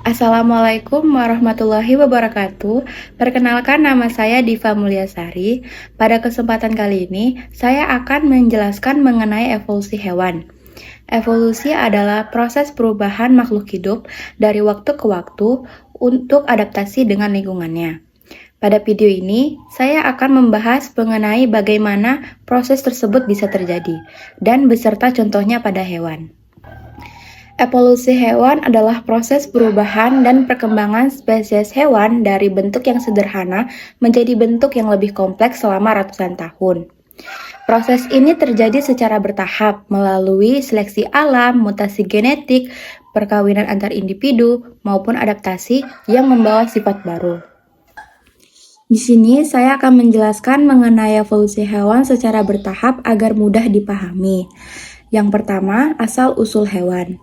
Assalamualaikum warahmatullahi wabarakatuh. Perkenalkan, nama saya Diva Mulyasari. Pada kesempatan kali ini, saya akan menjelaskan mengenai evolusi hewan. Evolusi adalah proses perubahan makhluk hidup dari waktu ke waktu untuk adaptasi dengan lingkungannya. Pada video ini, saya akan membahas mengenai bagaimana proses tersebut bisa terjadi dan beserta contohnya pada hewan. Evolusi hewan adalah proses perubahan dan perkembangan spesies hewan dari bentuk yang sederhana menjadi bentuk yang lebih kompleks selama ratusan tahun. Proses ini terjadi secara bertahap melalui seleksi alam, mutasi genetik, perkawinan antar individu, maupun adaptasi yang membawa sifat baru. Di sini saya akan menjelaskan mengenai evolusi hewan secara bertahap agar mudah dipahami. Yang pertama, asal-usul hewan.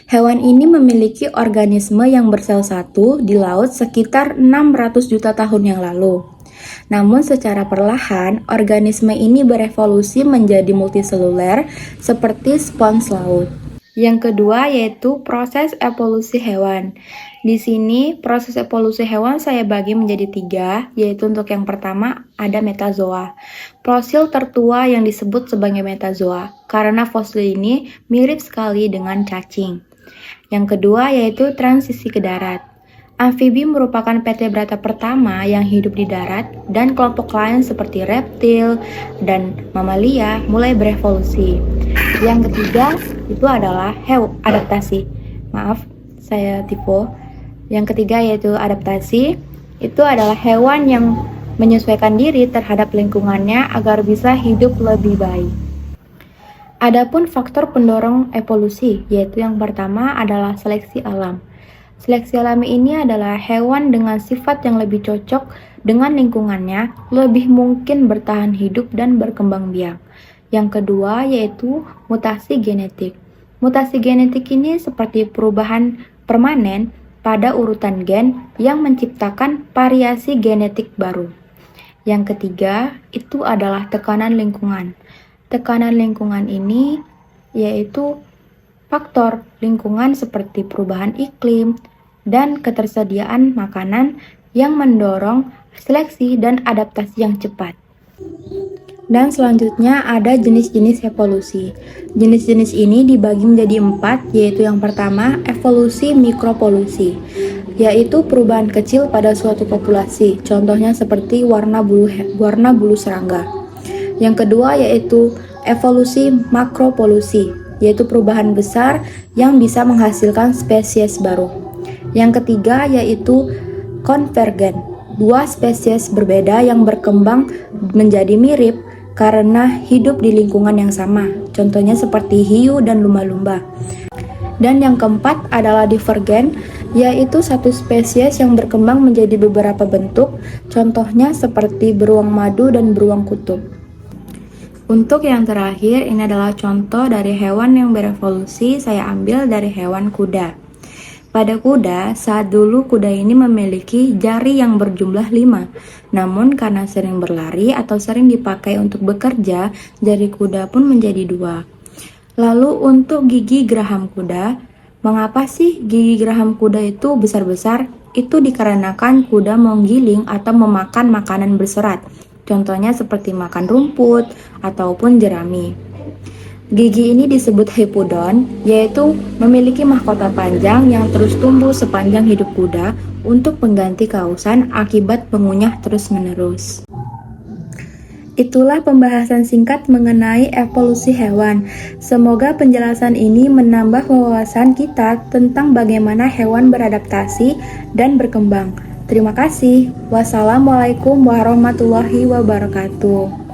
Hewan ini memiliki organisme yang bersel satu di laut sekitar 600 juta tahun yang lalu. Namun secara perlahan, organisme ini berevolusi menjadi multiseluler seperti spons laut. Yang kedua yaitu proses evolusi hewan. Di sini proses evolusi hewan saya bagi menjadi 3, yaitu untuk yang pertama ada metazoa. Fosil tertua yang disebut sebagai metazoa, karena fosil ini mirip sekali dengan cacing. Yang kedua yaitu transisi ke darat. Amfibi merupakan vertebrata pertama yang hidup di darat dan kelompok lain seperti reptil dan mamalia mulai berevolusi. Yang ketiga itu adalah adaptasi. Maaf, saya tipe. Yang ketiga yaitu adaptasi. Itu adalah hewan yang menyesuaikan diri terhadap lingkungannya agar bisa hidup lebih baik. Adapun faktor pendorong evolusi, yaitu yang pertama adalah seleksi alam. Seleksi alami ini adalah hewan dengan sifat yang lebih cocok dengan lingkungannya, lebih mungkin bertahan hidup dan berkembang biak. Yang kedua yaitu mutasi genetik. Mutasi genetik ini seperti perubahan permanen pada urutan gen yang menciptakan variasi genetik baru. Yang ketiga itu adalah tekanan lingkungan. Tekanan lingkungan ini yaitu faktor lingkungan seperti perubahan iklim dan ketersediaan makanan yang mendorong seleksi dan adaptasi yang cepat. Dan selanjutnya ada jenis-jenis evolusi. Jenis-jenis ini dibagi menjadi 4, yaitu yang pertama evolusi mikropolusi, yaitu perubahan kecil pada suatu populasi, contohnya seperti warna bulu serangga. Yang kedua yaitu evolusi makropolusi, yaitu perubahan besar yang bisa menghasilkan spesies baru. Yang ketiga yaitu konvergen, dua spesies berbeda yang berkembang menjadi mirip karena hidup di lingkungan yang sama, contohnya seperti hiu dan lumba-lumba. Dan yang keempat adalah divergen, yaitu satu spesies yang berkembang menjadi beberapa bentuk, contohnya seperti beruang madu dan beruang kutub. Untuk yang terakhir, ini adalah contoh dari hewan yang berevolusi, saya ambil dari hewan kuda. Pada kuda, saat dulu kuda ini memiliki jari yang berjumlah 5. Namun karena sering berlari atau sering dipakai untuk bekerja, jari kuda pun menjadi 2. Lalu untuk gigi geraham kuda, mengapa sih gigi geraham kuda itu besar-besar? Itu dikarenakan kuda menggiling atau memakan makanan berserat. Contohnya seperti makan rumput ataupun jerami. Gigi ini disebut hippodon, yaitu memiliki mahkota panjang yang terus tumbuh sepanjang hidup kuda untuk pengganti kausan akibat mengunyah terus-menerus. Itulah pembahasan singkat mengenai evolusi hewan. Semoga penjelasan ini menambah wawasan kita tentang bagaimana hewan beradaptasi dan berkembang. Terima kasih. Wassalamualaikum warahmatullahi wabarakatuh.